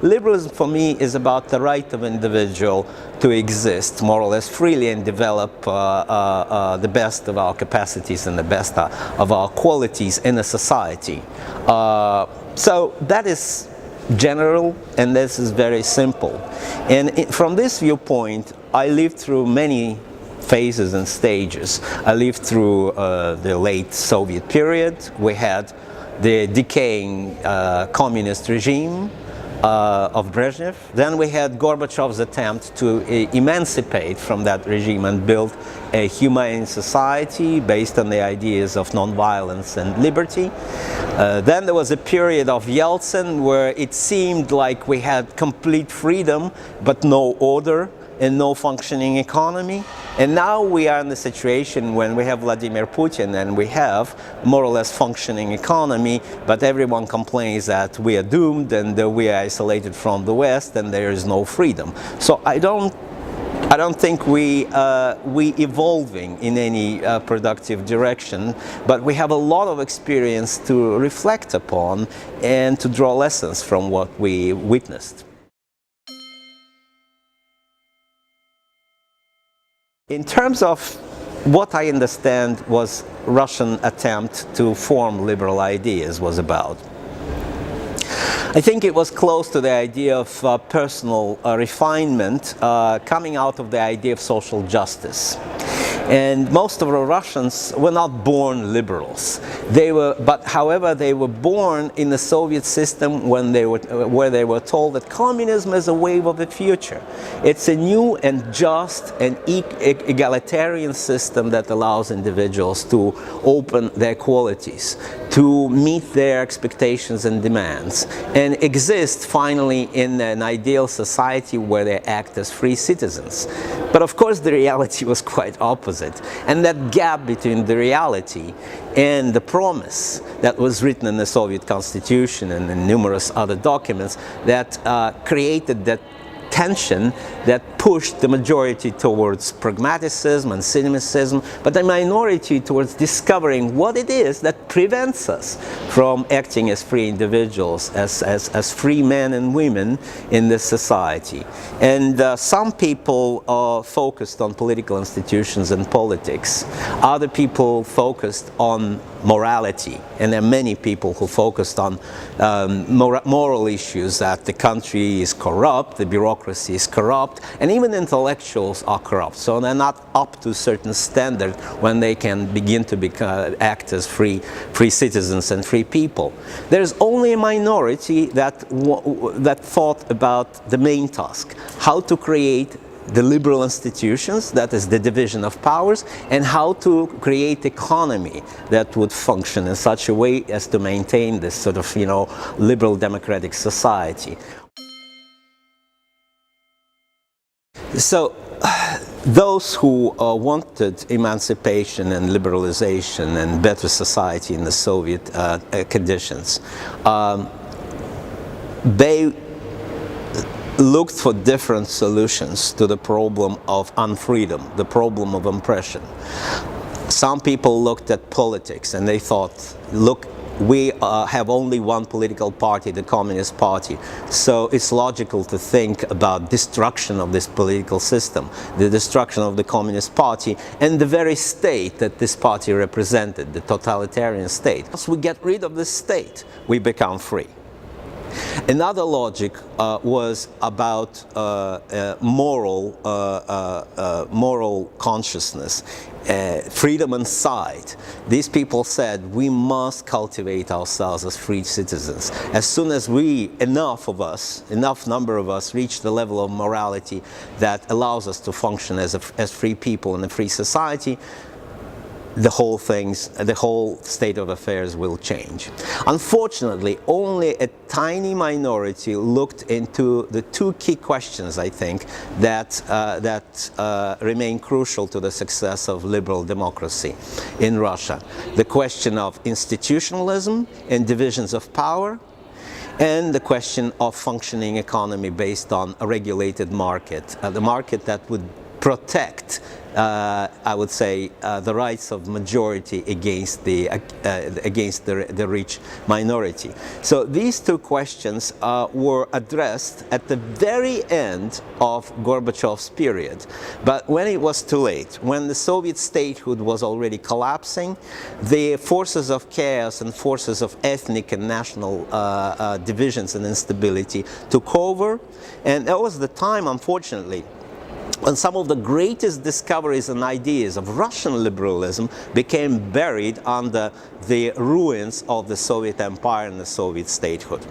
Liberalism for me is about the right of individual to exist more or less freely and develop the best of our capacities and the best of our qualities in a society. So that is general, and this is very simple. And from this viewpoint, I lived through many phases and stages. I lived through the late Soviet period. We had the decaying communist regime of Brezhnev. Then we had Gorbachev's attempt to emancipate from that regime and build a humane society based on the ideas of nonviolence and liberty. Then there was a period of Yeltsin where it seemed like we had complete freedom but no order and no functioning economy. And now we are in the situation when we have Vladimir Putin and we have more or less functioning economy, but everyone complains that we are doomed and we are isolated from the West and there is no freedom. So I don't think we evolving in any productive direction, but we have a lot of experience to reflect upon and to draw lessons from what we witnessed. In terms of what I understand was Russian attempt to form liberal ideas was about, I think it was close to the idea of personal refinement coming out of the idea of social justice. And most of the Russians were not born liberals. However, they were born in the Soviet system where they were told that communism is a wave of the future. It's a new and just and egalitarian system that allows individuals to open their qualities, to meet their expectations and demands, and exist finally in an ideal society where they act as free citizens. But of course the reality was quite opposite. And that gap between the reality and the promise that was written in the Soviet Constitution and in numerous other documents that created that tension that pushed the majority towards pragmatism and cynicism, but the minority towards discovering what it is that prevents us from acting as free individuals, as free men and women in this society. And some people focused on political institutions and politics. Other people focused on morality, and there are many people who focused on moral issues, that the country is corrupt, the bureaucracy is corrupt, and even intellectuals are corrupt. So they're not up to a certain standard when they can begin to act as free citizens and free people. There's only a minority that thought about the main task, how to create the liberal institutions, that is the division of powers, and how to create economy that would function in such a way as to maintain this sort of, liberal democratic society. So those who wanted emancipation and liberalization and better society in the Soviet conditions, they looked for different solutions to the problem of unfreedom, the problem of oppression. Some people looked at politics and they thought, look, we have only one political party, the Communist Party, so it's logical to think about destruction of this political system, the destruction of the Communist Party and the very state that this party represented, the totalitarian state. Once we get rid of this state, we become free. Another logic was about moral consciousness, freedom inside. These people said we must cultivate ourselves as free citizens. As soon as enough number of us, reach the level of morality that allows us to function as free people in a free society, the whole state of affairs will change. Unfortunately, only a tiny minority looked into the two key questions, I think, that remain crucial to the success of liberal democracy in Russia. The question of institutionalism and divisions of power, and the question of functioning economy based on a regulated market, the market that would protect I would say, the rights of majority against the rich minority. So these two questions were addressed at the very end of Gorbachev's period. But when it was too late, when the Soviet statehood was already collapsing, the forces of chaos and forces of ethnic and national divisions and instability took over, and that was the time, unfortunately, when some of the greatest discoveries and ideas of Russian liberalism became buried under the ruins of the Soviet Empire and the Soviet statehood.